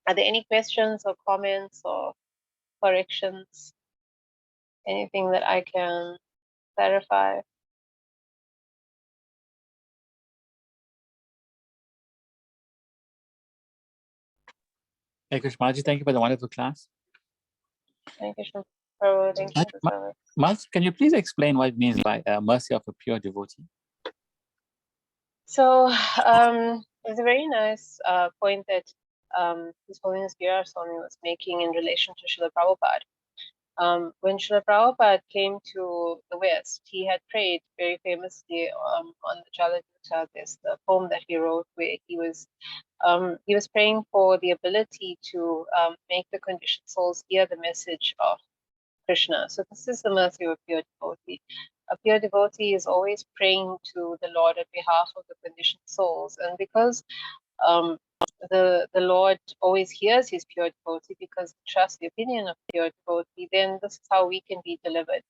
Are there any questions or comments or corrections? Anything that I can clarify? Hey, Krishmaji, thank you for the wonderful class. Thank you, Shri Prabhu. Thank you for the service. Maz, can you please explain what it means by mercy of a pure devotee? So it's a very nice point that His Holiness Virar Swami was making in relation to Srila Prabhupada. When Srila Prabhupada came to the West, he had prayed very famously on the Jaladuta. There's the poem that he wrote where he was praying for the ability to make the conditioned souls hear the message of Krishna. So this is the mercy of a pure devotee. A pure devotee is always praying to the Lord on behalf of the conditioned souls, and because the Lord always hears his pure devotee because he trusts the opinion of pure devotee, then this is how we can be delivered.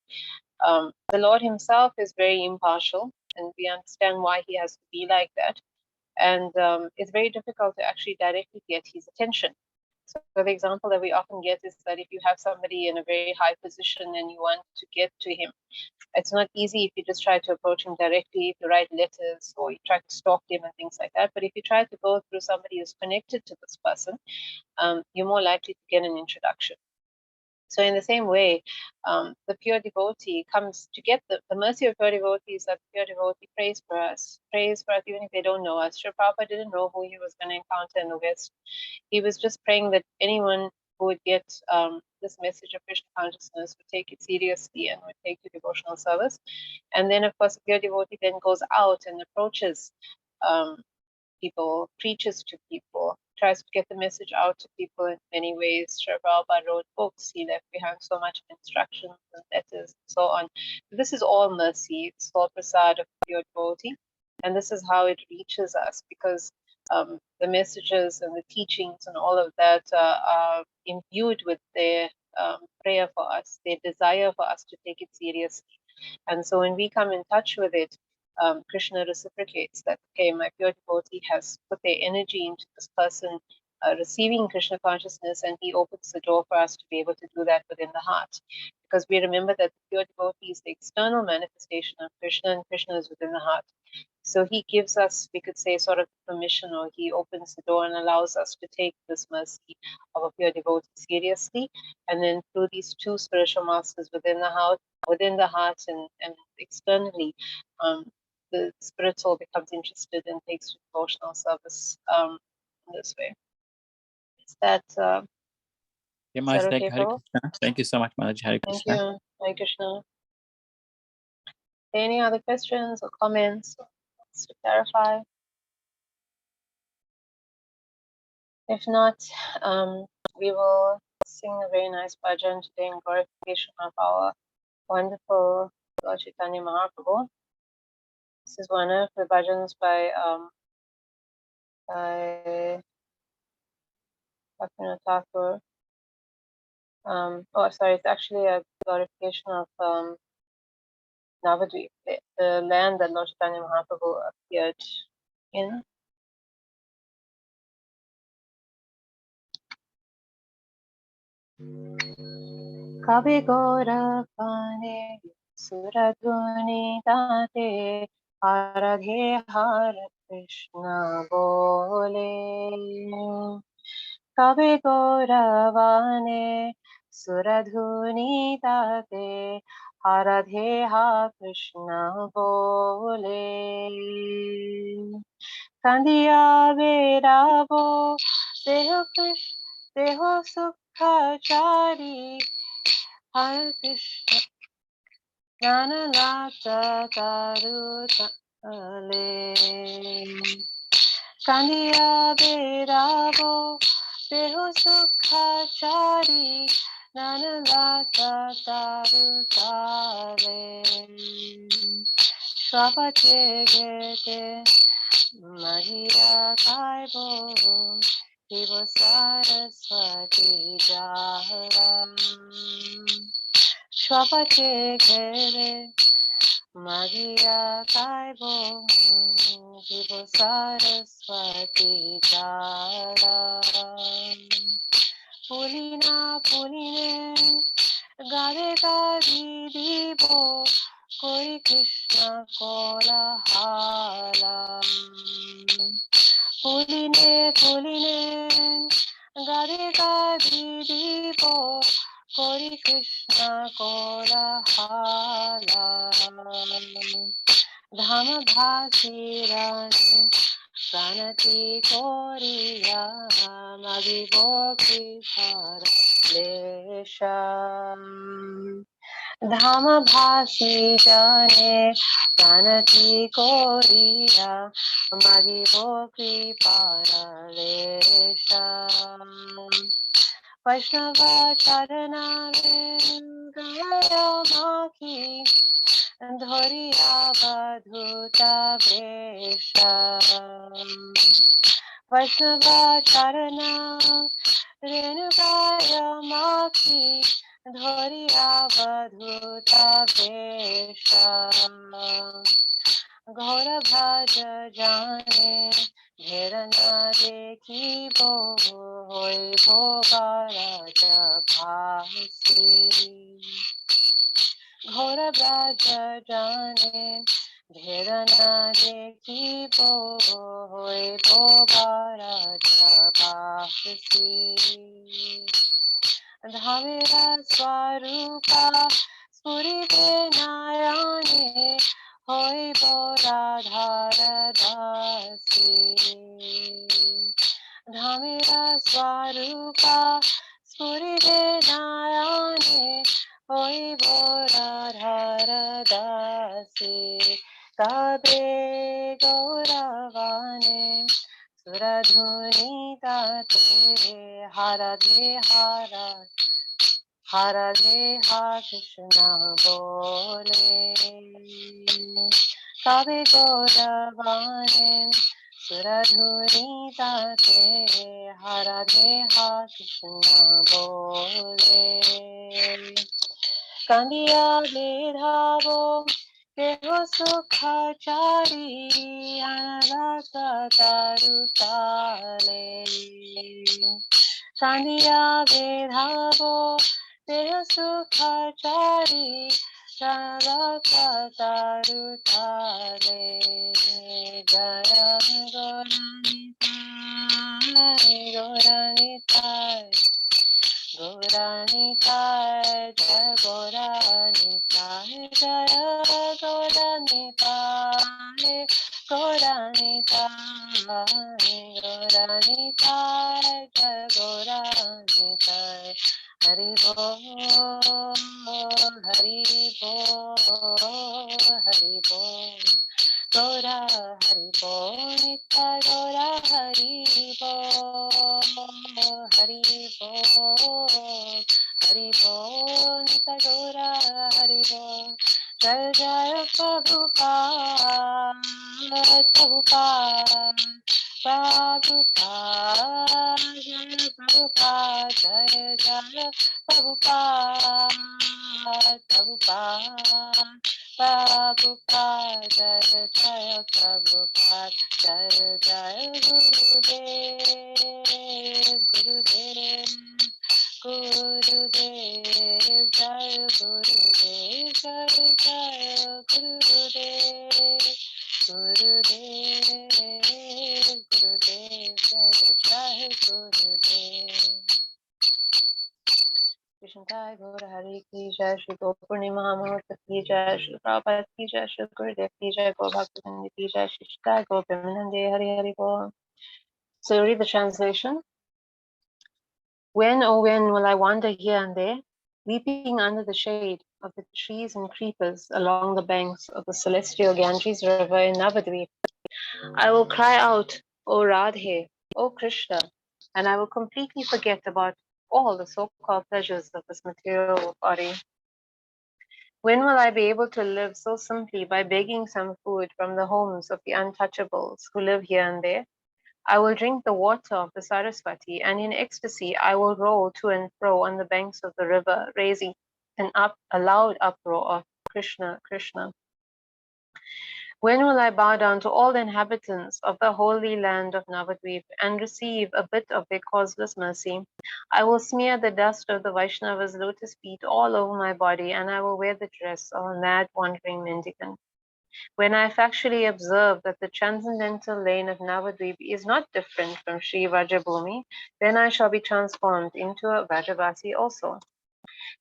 The Lord himself is very impartial, and we understand why he has to be like that. And it's very difficult to actually directly get his attention. So the example that we often get is that if you have somebody in a very high position and you want to get to him, it's not easy if you just try to approach him directly, if you write letters or you try to stalk him and things like that. But if you try to go through somebody who's connected to this person, you're more likely to get an introduction. So in the same way, the pure devotee comes to get the mercy of pure devotees. That pure devotee prays for us even if they don't know us. Srila Prabhupada didn't know who he was going to encounter in the West. He was just praying that anyone who would get this message of Krishna consciousness would take it seriously and would take to devotional service. And then, of course, the pure devotee then goes out and approaches people, preaches to people, tries to get the message out to people in many ways. Srila Prabhupada wrote books, he left behind so much instructions and letters and so on. This is all mercy, it's all prasad of pure devotee. And this is how it reaches us, because the messages and the teachings and all of that are imbued with their prayer for us, their desire for us to take it seriously. And so when we come in touch with it, Krishna reciprocates that, okay, my pure devotee has put their energy into this person receiving Krishna consciousness, and he opens the door for us to be able to do that within the heart. Because we remember that the pure devotee is the external manifestation of Krishna, and Krishna is within the heart. So he gives us, we could say, sort of permission, or he opens the door and allows us to take this mercy of a pure devotee seriously. And then through these two spiritual masters within the heart and externally, the spirit soul becomes interested and takes to devotional service in this way. Is that, Yeah, is Maharaj, that thank okay, you, Hare Prabhu? Krishna. Thank you so much, Maharaj. Hare Thank Krishna. you. Hare Krishna. Any other questions or comments to clarify? If not, we will sing a very nice bhajan today in glorification of our wonderful Lord Chaitanya Mahaprabhu. This is one of the bhajans by Bhaktivinoda Thakur. It's actually a glorification of Navadvip, the land that Lord Chaitanya Mahaprabhu appeared in. Kavi Gaura Premi Suradhuni Date Aradhe Hare Krishna Bole Kavi Gauravane Suradhuni Date Aradhe Hare Krishna Bole Kandiya Vedavo Deho Krishna Deho Sukhachari Hare Krishna Jnana Lata Tarutale Kandiya Vedavo Deho Sukhachari Jnana Lata Tarutale Swapate Gete Mahiya Kaibo Divo Saraswati Jaharam Swapate Gere Mahiya Kaibo Divo Saraswati Jaharam Pulina Puline Gade Gadi Divo Koi Krishna Kola Halam Puline Gade Gadi Divo Koi Krishna Kola Halam Dhama Bhasi Rani Pranati Koriya Magibo Krishara Lesham Dhama Bhasi Jane Pranati Koriya Magibo Krishara Lesham Vaishnava Charanare Gaya Maki Dhoriya Vadhuta Vesha Vaisnava Charana Renugaya Maki Dhoriya Vadhuta Vesha Gaura Bhaja Jane Dherana Dekhi Bo Hoi Bhoga Raja Bhasi Gaura Bhaja Jane Dherana Dekhi Bo Hoi Bhoga Raja Bhasi Dhamira Swarupa Spurite Nayane Hoi Radhara Dasi Dhamira Swarupa Spurite Nayane Hoi Radhara Dasi Tabe Gauravane Suradhuni Tate Hara Hare Ha Krishna Bole Kabe Gauravane Suradhuri Tate Hare Ha Krishna Bole Kandiya Vedhavo Devo Sukha Chari Anarasa Tarutale Kandiya Vedhavo Devo Sukha Chari Anarasa Tarutale Jaya Gauranitai Gauranitai Jaya Gauranitai Jaya Gauranitai Gauranitai Gauranitai Jaya Gauranitai Hari Bol Hari Bol Hari Bol Gaura Hari Bol Nitya Gaura Hari Bol Hari Bol Hari Bol Nitya Gaura Hari Bol Jai Jai Prabhupada Prabhupada Prabhupada Jai Prabhupada Jai Jai Prabhupada Prabhupada Prabhupada Jaya Jaya Prabhupada Jaya Jaya Gurudev Gurudev Gurudev Jaya Gurudev Jaya Jaya Gurudev Gurudev Gurudev Jaya Jaya Gurudev Krishna Gaura Hari Ki Jai Shri Gaura Premi Devi Ki Jai Shri Prabhupada Ki Jai Shri Gurudev Ki Jai Gaura Bhaktivinoda Ki Jai Shri Gaura Premi Hari Hari Bol. So read the translation. When, oh when will I wander here and there, weeping under the shade of the trees and creepers along the banks of the celestial Ganges River in Navadvip? I will cry out, O Radhe, O Krishna, and I will completely forget about all the so-called pleasures of this material body. When will I be able to live so simply by begging some food from the homes of the untouchables who live here and there? I will drink the water of the Saraswati, and in ecstasy I will roll to and fro on the banks of the river, raising a loud uproar of Krishna, Krishna. When will I bow down to all the inhabitants of the holy land of Navadvip and receive a bit of their causeless mercy? I will smear the dust of the Vaishnava's lotus feet all over my body, and I will wear the dress of a mad wandering mendicant. When I factually observe that the transcendental lane of Navadvip is not different from Sri Vrajabhumi, then I shall be transformed into a Vrajavasi also.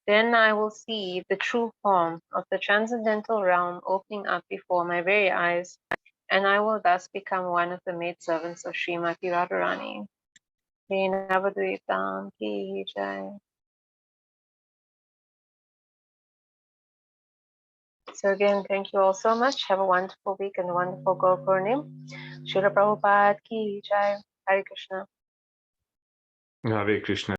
Then I will see the true form of the transcendental realm opening up before my very eyes, and I will thus become one of the maidservants of Srimati Radharani. Shri Navadvip Dham Ki Jai. So again, thank you all so much. Have a wonderful week and a wonderful Gaura Purnim. Srila Prabhupada Ki Jai. Hare Krishna. Hare Krishna.